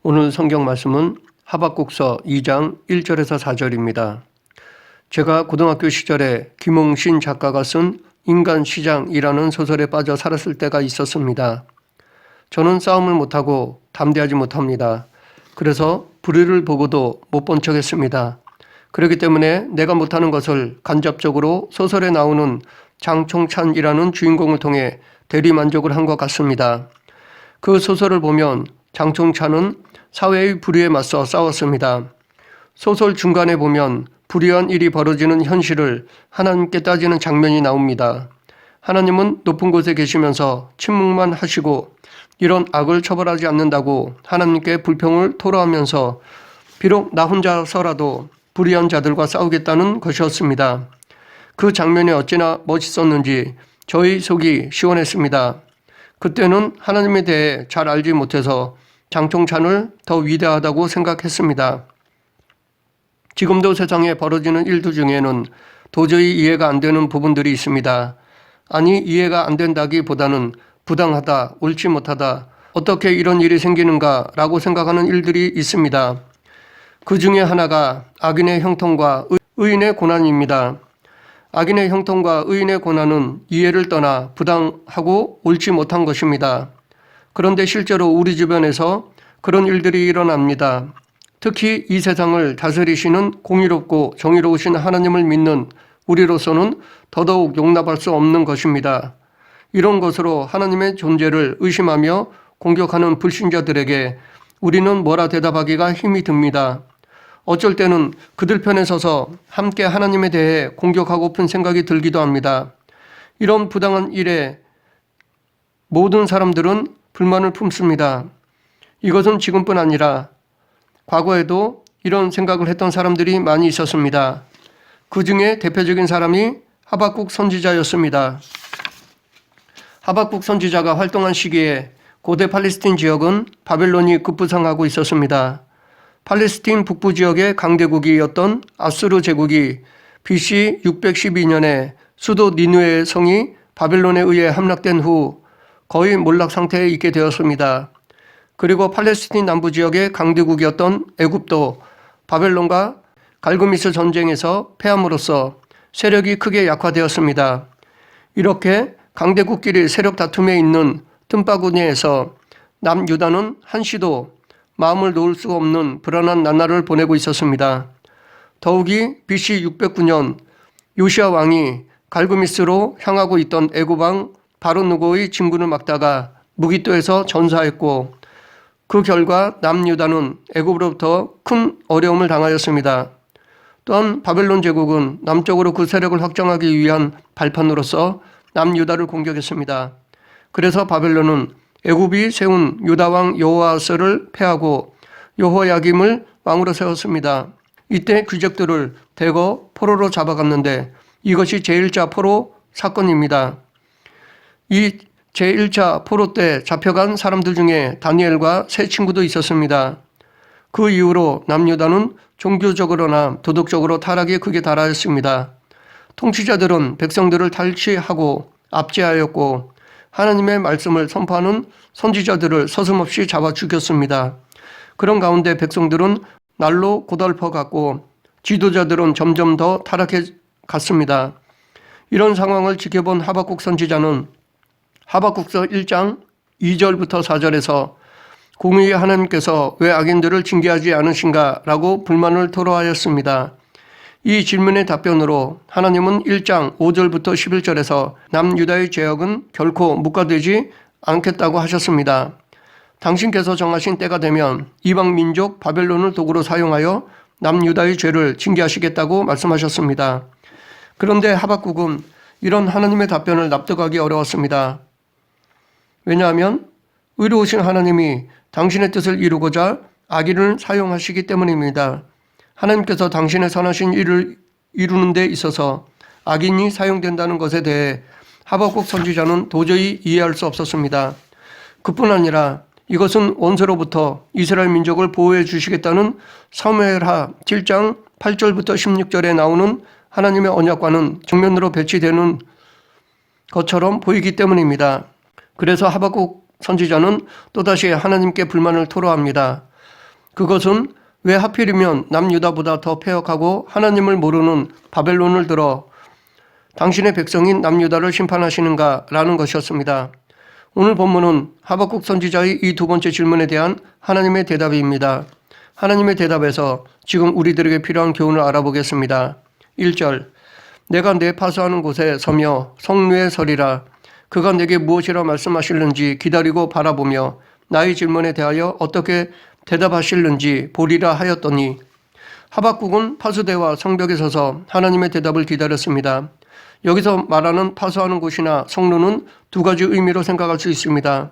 오늘 성경 말씀은 하박국서 2장 1절에서 4절입니다. 제가 고등학교 시절에 김홍신 작가가 쓴 인간시장이라는 소설에 빠져 살았을 때가 있었습니다. 저는 싸움을 못하고 담대하지 못합니다. 그래서 불의를 보고도 못 본 척했습니다. 그렇기 때문에 내가 못하는 것을 간접적으로 소설에 나오는 장총찬이라는 주인공을 통해 대리만족을 한 것 같습니다. 그 소설을 보면 장총찬은 사회의 불의에 맞서 싸웠습니다. 소설 중간에 보면 불의한 일이 벌어지는 현실을 하나님께 따지는 장면이 나옵니다. 하나님은 높은 곳에 계시면서 침묵만 하시고 이런 악을 처벌하지 않는다고 하나님께 불평을 토로하면서 비록 나 혼자서라도 불의한 자들과 싸우겠다는 것이었습니다. 그 장면이 어찌나 멋있었는지 저희 속이 시원했습니다. 그때는 하나님에 대해 잘 알지 못해서 장총찬을 더 위대하다고 생각했습니다. 지금도 세상에 벌어지는 일들 중에는 도저히 이해가 안 되는 부분들이 있습니다. 아니, 이해가 안 된다기보다는 부당하다, 옳지 못하다, 어떻게 이런 일이 생기는가 라고 생각하는 일들이 있습니다. 그 중에 하나가 악인의 형통과 의인의 고난입니다. 악인의 형통과 의인의 고난은 이해를 떠나 부당하고 옳지 못한 것입니다. 그런데 실제로 우리 주변에서 그런 일들이 일어납니다. 특히 이 세상을 다스리시는 공의롭고 정의로우신 하나님을 믿는 우리로서는 더더욱 용납할 수 없는 것입니다. 이런 것으로 하나님의 존재를 의심하며 공격하는 불신자들에게 우리는 뭐라 대답하기가 힘이 듭니다. 어쩔 때는 그들 편에 서서 함께 하나님에 대해 공격하고픈 생각이 들기도 합니다. 이런 부당한 일에 모든 사람들은 불만을 품습니다. 이것은 지금뿐 아니라 과거에도 이런 생각을 했던 사람들이 많이 있었습니다. 그 중에 대표적인 사람이 하박국 선지자였습니다. 하박국 선지자가 활동한 시기에 고대 팔레스틴 지역은 바벨론이 급부상하고 있었습니다. 팔레스틴 북부 지역의 강대국이었던 아수르 제국이 BC 612년에 수도 니느웨의 성이 바벨론에 의해 함락된 후 거의 몰락 상태에 있게 되었습니다. 그리고 팔레스틴 남부 지역의 강대국이었던 애굽도 바벨론과 갈그미스 전쟁에서 패함으로써 세력이 크게 약화되었습니다. 이렇게 강대국끼리 세력 다툼에 있는 틈바구니에서 남유다는 한시도 마음을 놓을 수 없는 불안한 나날을 보내고 있었습니다. 더욱이 BC 609년 요시야 왕이 갈그미스로 향하고 있던 애굽 왕 바로 누고의 진군을 막다가 무기또에서 전사했고 그 결과 남유다는 애굽으로부터 큰 어려움을 당하였습니다. 또한 바벨론 제국은 남쪽으로 그 세력을 확장하기 위한 발판으로서 남유다를 공격했습니다. 그래서 바벨론은 애굽이 세운 유다왕 여호아스를 패하고 여호야김을 왕으로 세웠습니다. 이때 귀족들을 대거 포로로 잡아갔는데 이것이 제1차 포로 사건입니다. 이 제1차 포로 때 잡혀간 사람들 중에 다니엘과 세 친구도 있었습니다. 그 이후로 남유다는 종교적으로나 도덕적으로 타락이 크게 달하였습니다. 통치자들은 백성들을 탈취하고 압제하였고 하나님의 말씀을 선포하는 선지자들을 서슴없이 잡아 죽였습니다. 그런 가운데 백성들은 날로 고달퍼갔고 지도자들은 점점 더 타락해 갔습니다. 이런 상황을 지켜본 하박국 선지자는 하박국서 1장 2절부터 4절에서 공의의 하나님께서 왜 악인들을 징계하지 않으신가 라고 불만을 토로하였습니다. 이 질문의 답변으로 하나님은 1장 5절부터 11절에서 남유다의 죄악은 결코 묵과되지 않겠다고 하셨습니다. 당신께서 정하신 때가 되면 이방 민족 바벨론을 도구로 사용하여 남유다의 죄를 징계하시겠다고 말씀하셨습니다. 그런데 하박국은 이런 하나님의 답변을 납득하기 어려웠습니다. 왜냐하면 의로우신 하나님이 당신의 뜻을 이루고자 악인을 사용하시기 때문입니다. 하나님께서 당신의 선하신 일을 이루는 데 있어서 악인이 사용된다는 것에 대해 하박국 선지자는 도저히 이해할 수 없었습니다. 그뿐 아니라 이것은 원수로부터 이스라엘 민족을 보호해 주시겠다는 사무엘하 7장 8절부터 16절에 나오는 하나님의 언약과는 정면으로 배치되는 것처럼 보이기 때문입니다. 그래서 하박국 선지자는 또다시 하나님께 불만을 토로합니다. 그것은 왜 하필이면 남유다보다 더 패역하고 하나님을 모르는 바벨론을 들어 당신의 백성인 남유다를 심판하시는가 라는 것이었습니다. 오늘 본문은 하박국 선지자의 이 두 번째 질문에 대한 하나님의 대답입니다. 하나님의 대답에서 지금 우리들에게 필요한 교훈을 알아보겠습니다. 1절, 내가 내 파수하는 곳에 서며 성루에 서리라. 그가 내게 무엇이라 말씀하실는지 기다리고 바라보며 나의 질문에 대하여 어떻게 대답하실는지 보리라 하였더니, 하박국은 파수대와 성벽에 서서 하나님의 대답을 기다렸습니다. 여기서 말하는 파수하는 곳이나 성루는 두 가지 의미로 생각할 수 있습니다.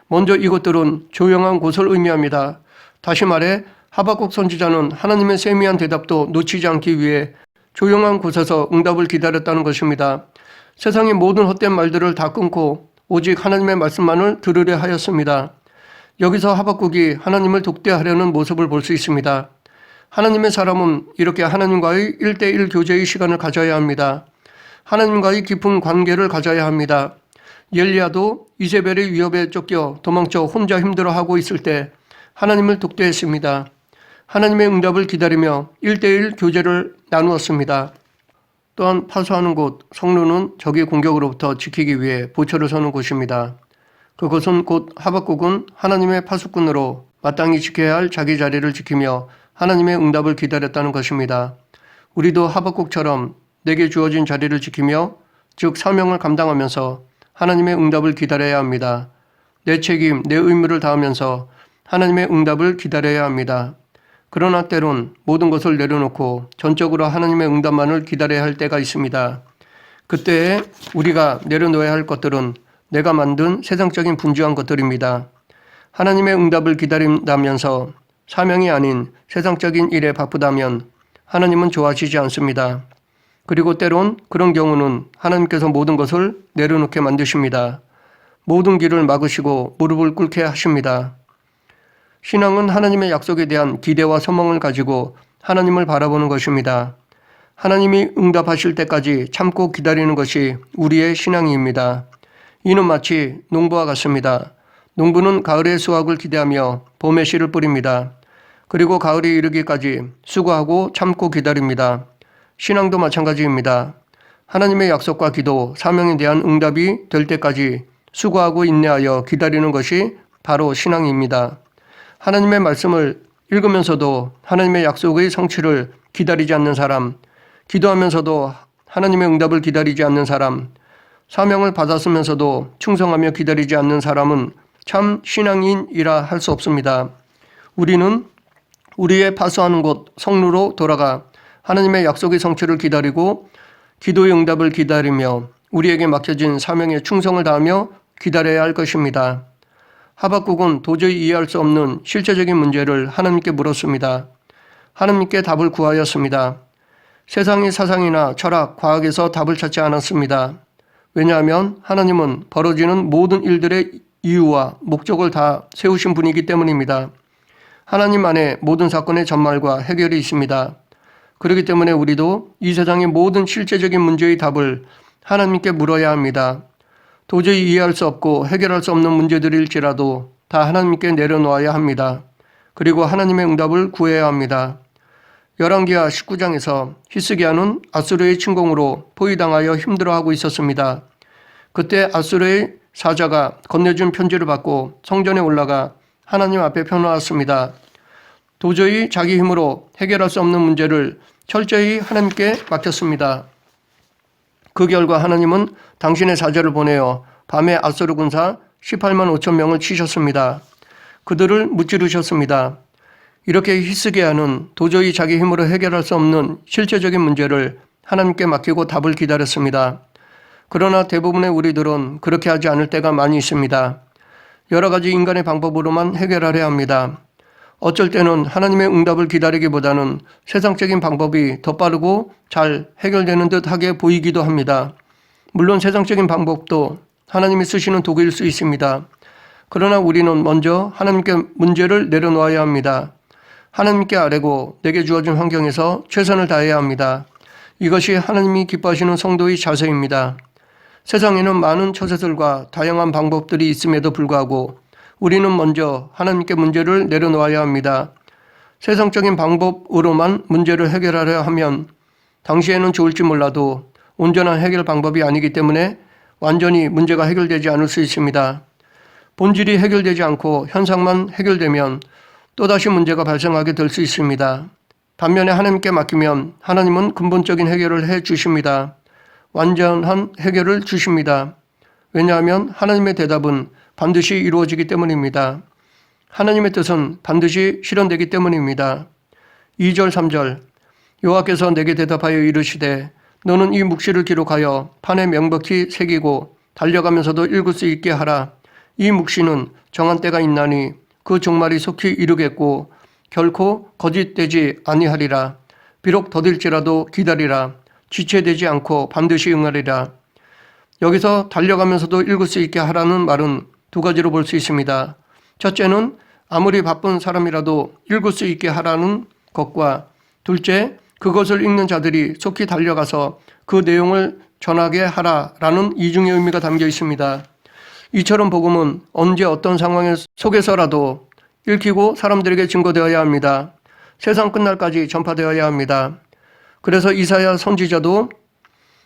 먼저 이것들은 조용한 곳을 의미합니다. 다시 말해 하박국 선지자는 하나님의 세미한 대답도 놓치지 않기 위해 조용한 곳에서 응답을 기다렸다는 것입니다. 세상의 모든 헛된 말들을 다 끊고 오직 하나님의 말씀만을 들으려 하였습니다. 여기서 하박국이 하나님을 독대하려는 모습을 볼 수 있습니다. 하나님의 사람은 이렇게 하나님과의 1대1 교제의 시간을 가져야 합니다. 하나님과의 깊은 관계를 가져야 합니다. 엘리야도 이세벨의 위협에 쫓겨 도망쳐 혼자 힘들어하고 있을 때 하나님을 독대했습니다. 하나님의 응답을 기다리며 1대1 교제를 나누었습니다. 또한 파수하는 곳, 성루는 적의 공격으로부터 지키기 위해 보초를 서는 곳입니다. 그것은 곧 하박국은 하나님의 파수꾼으로 마땅히 지켜야 할 자기 자리를 지키며 하나님의 응답을 기다렸다는 것입니다. 우리도 하박국처럼 내게 주어진 자리를 지키며 즉 사명을 감당하면서 하나님의 응답을 기다려야 합니다. 내 책임, 내 의무를 다하면서 하나님의 응답을 기다려야 합니다. 그러나 때론 모든 것을 내려놓고 전적으로 하나님의 응답만을 기다려야 할 때가 있습니다. 그때에 우리가 내려놓아야 할 것들은 내가 만든 세상적인 분주한 것들입니다. 하나님의 응답을 기다린다면서 사명이 아닌 세상적인 일에 바쁘다면 하나님은 좋아하시지 않습니다. 그리고 때론 그런 경우는 하나님께서 모든 것을 내려놓게 만드십니다. 모든 길을 막으시고 무릎을 꿇게 하십니다. 신앙은 하나님의 약속에 대한 기대와 소망을 가지고 하나님을 바라보는 것입니다. 하나님이 응답하실 때까지 참고 기다리는 것이 우리의 신앙입니다. 이는 마치 농부와 같습니다. 농부는 가을의 수확을 기대하며 봄에 씨를 뿌립니다. 그리고 가을이 이르기까지 수고하고 참고 기다립니다. 신앙도 마찬가지입니다. 하나님의 약속과 기도, 사명에 대한 응답이 될 때까지 수고하고 인내하여 기다리는 것이 바로 신앙입니다. 하나님의 말씀을 읽으면서도 하나님의 약속의 성취를 기다리지 않는 사람, 기도하면서도 하나님의 응답을 기다리지 않는 사람, 사명을 받았으면서도 충성하며 기다리지 않는 사람은 참 신앙인이라 할 수 없습니다. 우리는 우리의 파수하는 곳 성루로 돌아가 하나님의 약속의 성취를 기다리고 기도의 응답을 기다리며 우리에게 맡겨진 사명에 충성을 다하며 기다려야 할 것입니다. 하박국은 도저히 이해할 수 없는 실제적인 문제를 하나님께 물었습니다. 하나님께 답을 구하였습니다. 세상의 사상이나 철학, 과학에서 답을 찾지 않았습니다. 왜냐하면 하나님은 벌어지는 모든 일들의 이유와 목적을 다 세우신 분이기 때문입니다. 하나님 안에 모든 사건의 전말과 해결이 있습니다. 그렇기 때문에 우리도 이 세상의 모든 실제적인 문제의 답을 하나님께 물어야 합니다. 도저히 이해할 수 없고 해결할 수 없는 문제들일지라도 다 하나님께 내려놓아야 합니다. 그리고 하나님의 응답을 구해야 합니다. 열왕기하 19장에서 히스기야는 아수르의 침공으로 포위당하여 힘들어하고 있었습니다. 그때 아수르의 사자가 건네준 편지를 받고 성전에 올라가 하나님 앞에 펴놓았습니다. 도저히 자기 힘으로 해결할 수 없는 문제를 철저히 하나님께 맡겼습니다. 그 결과 하나님은 당신의 사자를 보내어 밤에 아수르 군사 18만 5천 명을 치셨습니다. 그들을 무찌르셨습니다. 이렇게 히스기야는 도저히 자기 힘으로 해결할 수 없는 실제적인 문제를 하나님께 맡기고 답을 기다렸습니다. 그러나 대부분의 우리들은 그렇게 하지 않을 때가 많이 있습니다. 여러 가지 인간의 방법으로만 해결하려 합니다. 어쩔 때는 하나님의 응답을 기다리기보다는 세상적인 방법이 더 빠르고 잘 해결되는 듯하게 보이기도 합니다. 물론 세상적인 방법도 하나님이 쓰시는 도구일 수 있습니다. 그러나 우리는 먼저 하나님께 문제를 내려놓아야 합니다. 하나님께 아뢰고 내게 주어진 환경에서 최선을 다해야 합니다. 이것이 하나님이 기뻐하시는 성도의 자세입니다. 세상에는 많은 처세들과 다양한 방법들이 있음에도 불구하고 우리는 먼저 하나님께 문제를 내려놓아야 합니다. 세상적인 방법으로만 문제를 해결하려 하면 당시에는 좋을지 몰라도 온전한 해결 방법이 아니기 때문에 완전히 문제가 해결되지 않을 수 있습니다. 본질이 해결되지 않고 현상만 해결되면 또다시 문제가 발생하게 될 수 있습니다. 반면에 하나님께 맡기면 하나님은 근본적인 해결을 해 주십니다. 완전한 해결을 주십니다. 왜냐하면 하나님의 대답은 반드시 이루어지기 때문입니다. 하나님의 뜻은 반드시 실현되기 때문입니다. 2절 3절 여호와께서 내게 대답하여 이르시되 너는 이 묵시를 기록하여 판에 명백히 새기고 달려가면서도 읽을 수 있게 하라. 이 묵시는 정한 때가 있나니 그 종말이 속히 이르겠고 결코 거짓되지 아니하리라. 비록 더딜지라도 기다리라. 지체되지 않고 반드시 응하리라. 여기서 달려가면서도 읽을 수 있게 하라는 말은 두 가지로 볼 수 있습니다. 첫째는 아무리 바쁜 사람이라도 읽을 수 있게 하라는 것과 둘째, 그것을 읽는 자들이 속히 달려가서 그 내용을 전하게 하라라는 이중의 의미가 담겨 있습니다. 이처럼 복음은 언제 어떤 상황 속에서라도 읽히고 사람들에게 증거되어야 합니다. 세상 끝날까지 전파되어야 합니다. 그래서 이사야 선지자도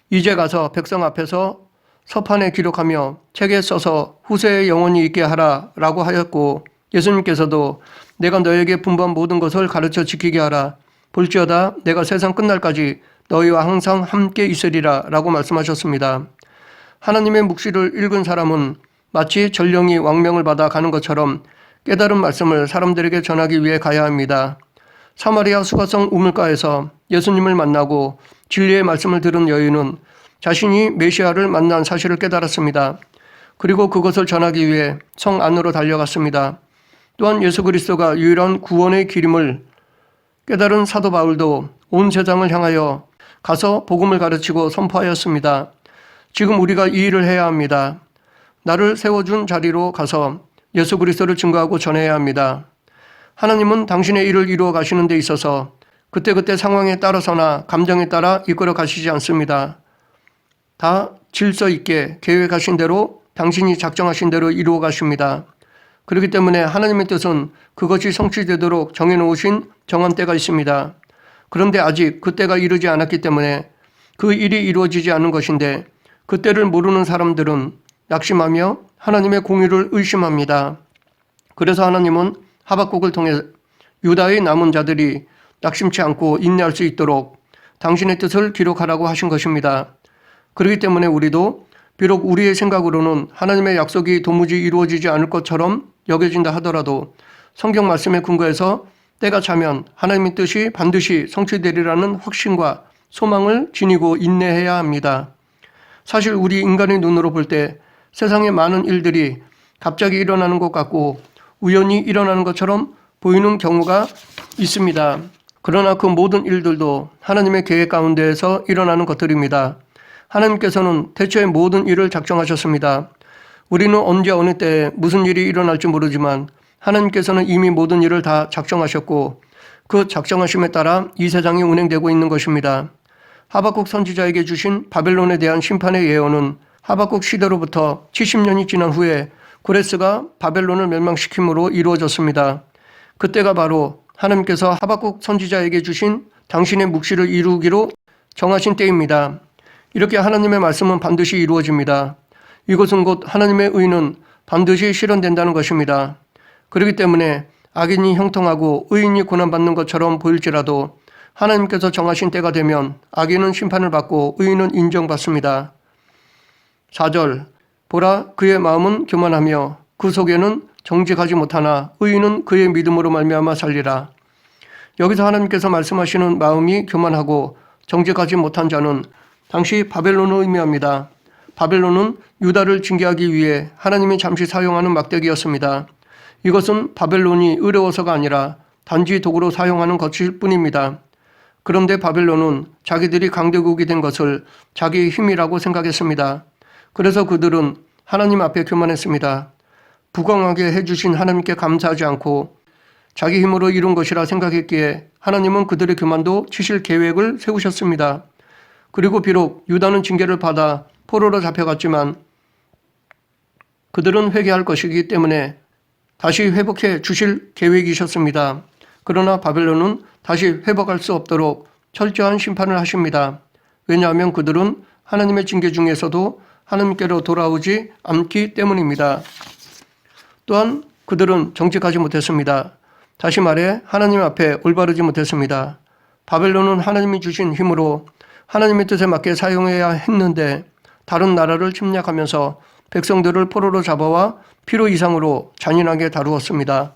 이제 가서 백성 앞에서 서판에 기록하며 책에 써서 후세에 영원히 있게 하라 라고 하였고 예수님께서도 내가 너에게 분부한 모든 것을 가르쳐 지키게 하라. 볼지어다 내가 세상 끝날까지 너희와 항상 함께 있으리라 라고 말씀하셨습니다. 하나님의 묵시를 읽은 사람은 마치 전령이 왕명을 받아 가는 것처럼 깨달은 말씀을 사람들에게 전하기 위해 가야 합니다. 사마리아 수가성 우물가에서 예수님을 만나고 진리의 말씀을 들은 여인은 자신이 메시아를 만난 사실을 깨달았습니다. 그리고 그것을 전하기 위해 성 안으로 달려갔습니다. 또한 예수 그리스도가 유일한 구원의 길임을 깨달은 사도 바울도 온 세상을 향하여 가서 복음을 가르치고 선포하였습니다. 지금 우리가 이 일을 해야 합니다. 나를 세워준 자리로 가서 예수 그리스도를 증거하고 전해야 합니다. 하나님은 당신의 일을 이루어 가시는 데 있어서 그때그때 상황에 따라서나 감정에 따라 이끌어 가시지 않습니다. 다 질서 있게 계획하신 대로 당신이 작정하신 대로 이루어 가십니다. 그렇기 때문에 하나님의 뜻은 그것이 성취되도록 정해놓으신 정한 때가 있습니다. 그런데 아직 그 때가 이르지 않았기 때문에 그 일이 이루어지지 않은 것인데 그 때를 모르는 사람들은 낙심하며 하나님의 공의를 의심합니다. 그래서 하나님은 하박국을 통해 유다의 남은 자들이 낙심치 않고 인내할 수 있도록 당신의 뜻을 기록하라고 하신 것입니다. 그렇기 때문에 우리도 비록 우리의 생각으로는 하나님의 약속이 도무지 이루어지지 않을 것처럼 여겨진다 하더라도 성경 말씀에 근거해서 때가 차면 하나님의 뜻이 반드시 성취되리라는 확신과 소망을 지니고 인내해야 합니다. 사실 우리 인간의 눈으로 볼 때 세상의 많은 일들이 갑자기 일어나는 것 같고 우연히 일어나는 것처럼 보이는 경우가 있습니다. 그러나 그 모든 일들도 하나님의 계획 가운데에서 일어나는 것들입니다. 하나님께서는 대초에 모든 일을 작정하셨습니다. 우리는 언제 어느 때에 무슨 일이 일어날지 모르지만 하나님께서는 이미 모든 일을 다 작정하셨고 그 작정하심에 따라 이 세상이 운행되고 있는 것입니다. 하박국 선지자에게 주신 바벨론에 대한 심판의 예언은 하박국 시대로부터 70년이 지난 후에 고레스가 바벨론을 멸망시킴으로 이루어졌습니다. 그때가 바로 하나님께서 하박국 선지자에게 주신 당신의 묵시를 이루기로 정하신 때입니다. 이렇게 하나님의 말씀은 반드시 이루어집니다. 이것은 곧 하나님의 의는 반드시 실현된다는 것입니다. 그렇기 때문에 악인이 형통하고 의인이 고난받는 것처럼 보일지라도 하나님께서 정하신 때가 되면 악인은 심판을 받고 의인은 인정받습니다. 4절 보라 그의 마음은 교만하며 그 속에는 정직하지 못하나 의인은 그의 믿음으로 말미암아 살리라. 여기서 하나님께서 말씀하시는 마음이 교만하고 정직하지 못한 자는 당시 바벨론을 의미합니다. 바벨론은 유다를 징계하기 위해 하나님이 잠시 사용하는 막대기였습니다. 이것은 바벨론이 어려워서가 아니라 단지 도구로 사용하는 것일 뿐입니다. 그런데 바벨론은 자기들이 강대국이 된 것을 자기의 힘이라고 생각했습니다. 그래서 그들은 하나님 앞에 교만했습니다. 부강하게 해주신 하나님께 감사하지 않고 자기 힘으로 이룬 것이라 생각했기에 하나님은 그들의 교만도 치실 계획을 세우셨습니다. 그리고 비록 유다는 징계를 받아 포로로 잡혀갔지만 그들은 회개할 것이기 때문에 다시 회복해 주실 계획이셨습니다. 그러나 바벨론은 다시 회복할 수 없도록 철저한 심판을 하십니다. 왜냐하면 그들은 하나님의 징계 중에서도 하나님께로 돌아오지 않기 때문입니다. 또한 그들은 정직하지 못했습니다. 다시 말해 하나님 앞에 올바르지 못했습니다. 바벨론은 하나님이 주신 힘으로 하나님의 뜻에 맞게 사용해야 했는데 다른 나라를 침략하면서 백성들을 포로로 잡아와 필요 이상으로 잔인하게 다루었습니다.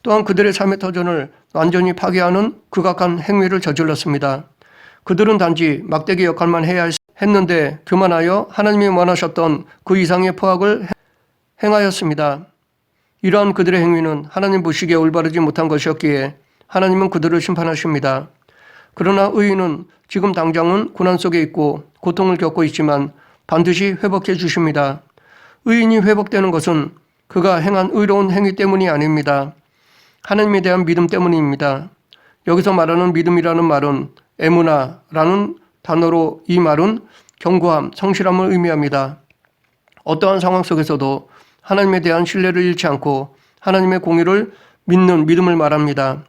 또한 그들의 삶의 터전을 완전히 파괴하는 극악한 행위를 저질렀습니다. 그들은 단지 막대기 역할만 해야 했는데 교만하여 하나님이 원하셨던 그 이상의 포악을 행하였습니다. 이러한 그들의 행위는 하나님 보시기에 올바르지 못한 것이었기에 하나님은 그들을 심판하십니다. 그러나 의인은 지금 당장은 고난 속에 있고 고통을 겪고 있지만 반드시 회복해 주십니다. 의인이 회복되는 것은 그가 행한 의로운 행위 때문이 아닙니다. 하나님에 대한 믿음 때문입니다. 여기서 말하는 믿음이라는 말은 에무나라는 단어로 이 말은 견고함, 성실함을 의미합니다. 어떠한 상황 속에서도 하나님에 대한 신뢰를 잃지 않고 하나님의 공의를 믿는 믿음을 말합니다.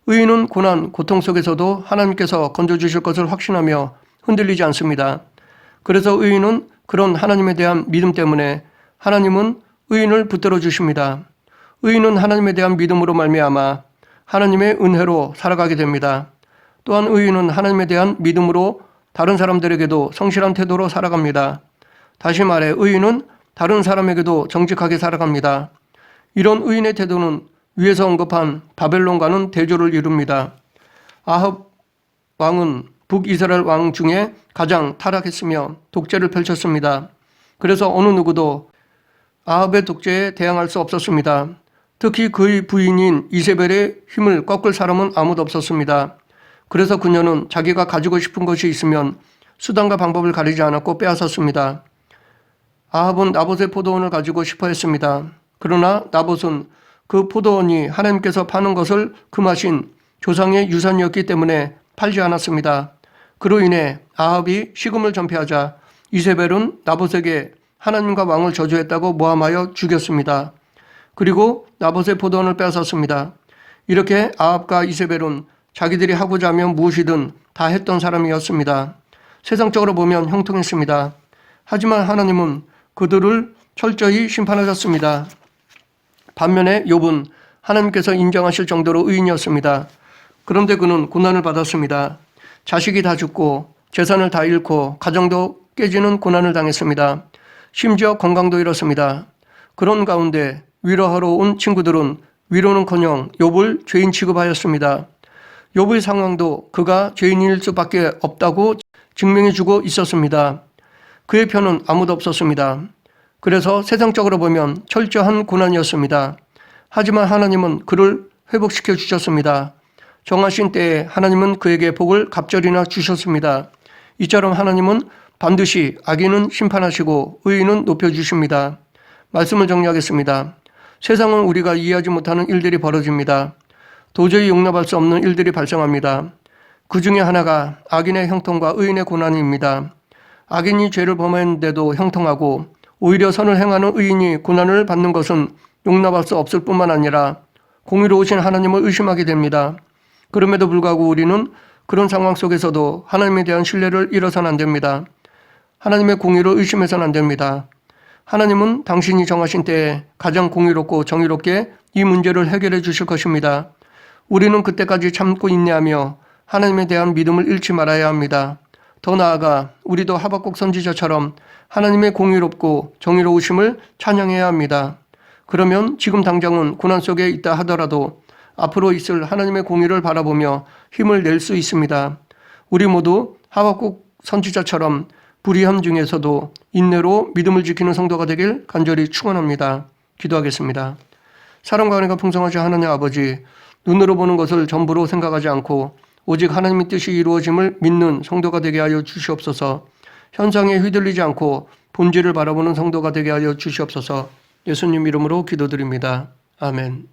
의인은 고난, 고통 속에서도 하나님께서 건져주실 것을 확신하며 흔들리지 않습니다. 그래서 의인은 그런 하나님에 대한 믿음 때문에 하나님은 의인을 붙들어 주십니다. 의인은 하나님에 대한 믿음으로 말미암아 하나님의 은혜로 살아가게 됩니다. 또한 의인은 하나님에 대한 믿음으로 다른 사람들에게도 성실한 태도로 살아갑니다. 다시 말해 의인은 다른 사람에게도 정직하게 살아갑니다. 이런 의인의 태도는 위에서 언급한 바벨론과는 대조를 이룹니다. 아합 왕은 북이스라엘 왕 중에 가장 타락했으며 독재를 펼쳤습니다. 그래서 어느 누구도 아합의 독재에 대항할 수 없었습니다. 특히 그의 부인인 이세벨의 힘을 꺾을 사람은 아무도 없었습니다. 그래서 그녀는 자기가 가지고 싶은 것이 있으면 수단과 방법을 가리지 않았고 빼앗았습니다. 아합은 나봇의 포도원을 가지고 싶어 했습니다. 그러나 나봇은 그 포도원이 하나님께서 파는 것을 금하신 조상의 유산이었기 때문에 팔지 않았습니다. 그로 인해 아합이 식음을 전폐하자 이세벨은 나봇에게 하나님과 왕을 저주했다고 모함하여 죽였습니다. 그리고 나봇의 포도원을 빼앗았습니다. 이렇게 아합과 이세벨은 자기들이 하고자 하면 무엇이든 다 했던 사람이었습니다. 세상적으로 보면 형통했습니다. 하지만 하나님은 그들을 철저히 심판하셨습니다. 반면에 욥은 하나님께서 인정하실 정도로 의인이었습니다. 그런데 그는 고난을 받았습니다. 자식이 다 죽고 재산을 다 잃고 가정도 깨지는 고난을 당했습니다. 심지어 건강도 잃었습니다. 그런 가운데 위로하러 온 친구들은 위로는커녕 욥을 죄인 취급하였습니다. 욥의 상황도 그가 죄인일 수밖에 없다고 증명해주고 있었습니다. 그의 편은 아무도 없었습니다. 그래서 세상적으로 보면 철저한 고난이었습니다. 하지만 하나님은 그를 회복시켜 주셨습니다. 정하신 때에 하나님은 그에게 복을 갑절이나 주셨습니다. 이처럼 하나님은 반드시 악인은 심판하시고 의인은 높여주십니다. 말씀을 정리하겠습니다. 세상은 우리가 이해하지 못하는 일들이 벌어집니다. 도저히 용납할 수 없는 일들이 발생합니다. 그 중에 하나가 악인의 형통과 의인의 고난입니다. 악인이 죄를 범했는데도 형통하고 오히려 선을 행하는 의인이 고난을 받는 것은 용납할 수 없을 뿐만 아니라 공의로우신 하나님을 의심하게 됩니다. 그럼에도 불구하고 우리는 그런 상황 속에서도 하나님에 대한 신뢰를 잃어서는 안 됩니다. 하나님의 공의를 의심해서는 안 됩니다. 하나님은 당신이 정하신 때에 가장 공의롭고 정의롭게 이 문제를 해결해 주실 것입니다. 우리는 그때까지 참고 인내하며 하나님에 대한 믿음을 잃지 말아야 합니다. 더 나아가 우리도 하박국 선지자처럼 하나님의 공의롭고 정의로우심을 찬양해야 합니다. 그러면 지금 당장은 고난 속에 있다 하더라도 앞으로 있을 하나님의 공의를 바라보며 힘을 낼 수 있습니다. 우리 모두 하박국 선지자처럼 불의함 중에서도 인내로 믿음을 지키는 성도가 되길 간절히 축원합니다. 기도하겠습니다. 사랑과 은혜가 풍성하신 하나님 아버지, 눈으로 보는 것을 전부로 생각하지 않고 오직 하나님의 뜻이 이루어짐을 믿는 성도가 되게 하여 주시옵소서. 현상에 휘둘리지 않고 본질을 바라보는 성도가 되게 하여 주시옵소서. 예수님 이름으로 기도드립니다. 아멘.